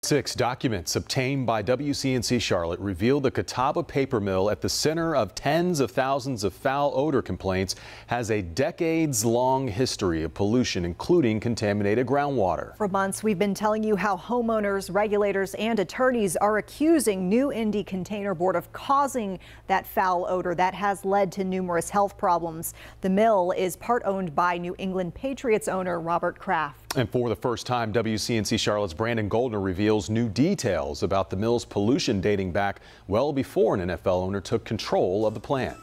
6 documents obtained by WCNC Charlotte reveal the Catawba paper mill at the center of tens of thousands of foul odor complaints has a decades-long history of pollution, including contaminated groundwater. For months, we've been telling you how homeowners, regulators, and attorneys are accusing New-Indy Container Board of causing that foul odor that has led to numerous health problems. The mill is part owned by New England Patriots owner Robert Kraft. And for the first time, WCNC Charlotte's Brandon Goldner reveals new details about the mill's pollution dating back well before an NFL owner took control of the plant.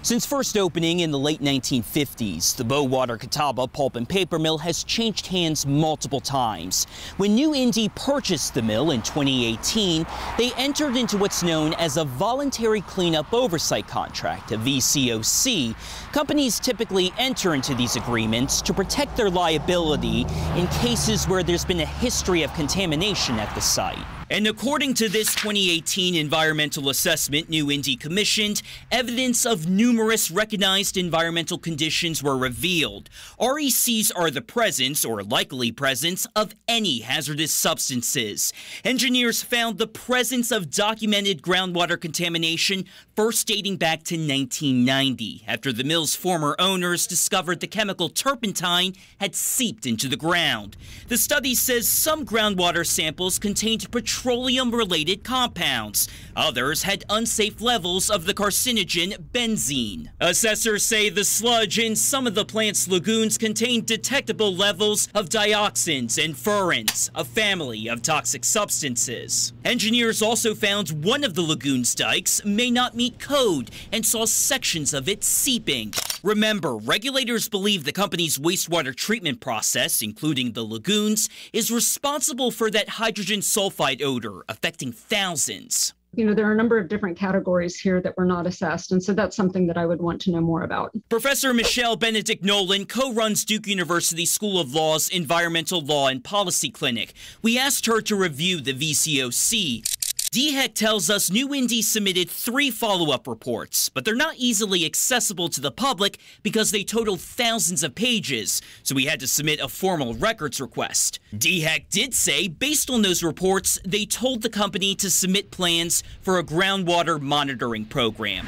Since first opening in the late 1950s, the Bowater Catawba pulp and paper mill has changed hands multiple times. When New-Indy purchased the mill in 2018, they entered into what's known as a voluntary cleanup oversight contract, a VCOC. Companies typically enter into these agreements to protect their liability in cases where there's been a history of contamination at the site. And according to this 2018 environmental assessment New-Indy commissioned, evidence of numerous recognized environmental conditions were revealed. RECs are the presence or likely presence of any hazardous substances. Engineers found the presence of documented groundwater contamination first dating back to 1990, after the mill's former owners discovered the chemical turpentine had seeped into the ground. The study says some groundwater samples contained petroleum-related compounds. Others had unsafe levels of the carcinogen benzene. Assessors say the sludge in some of the plant's lagoons contained detectable levels of dioxins and furans, a family of toxic substances. Engineers also found one of the lagoon's dikes may not meet code and saw sections of it seeping. Remember, regulators believe the company's wastewater treatment process, including the lagoons, is responsible for that hydrogen sulfide odor affecting thousands. There are a number of different categories here that were not assessed, and so that's something that I would want to know more about. Professor Michelle Benedict-Nolan co-runs Duke University School of Law's Environmental Law and Policy Clinic. We asked her to review the VCOC. DHEC tells us New-Indy submitted 3 follow-up reports, but they're not easily accessible to the public because they total thousands of pages, so we had to submit a formal records request. DHEC did say, based on those reports, they told the company to submit plans for a groundwater monitoring program.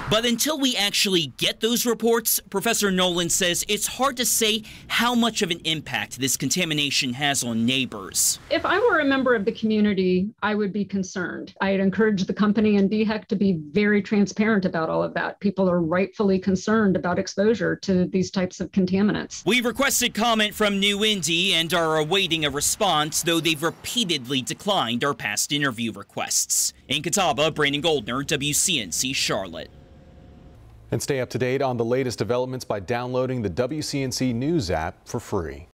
But until we actually get those reports, Professor Nolan says it's hard to say how much of an impact this contamination has on neighbors. If I were a member of the community, I would be concerned. I'd encourage the company and DHEC to be very transparent about all of that. People are rightfully concerned about exposure to these types of contaminants. We've requested comment from New-Indy and are awaiting a response, though they've repeatedly declined our past interview requests. In Catawba, Brandon Goldner, WCNC Charlotte. And stay up to date on the latest developments by downloading the WCNC News app for free.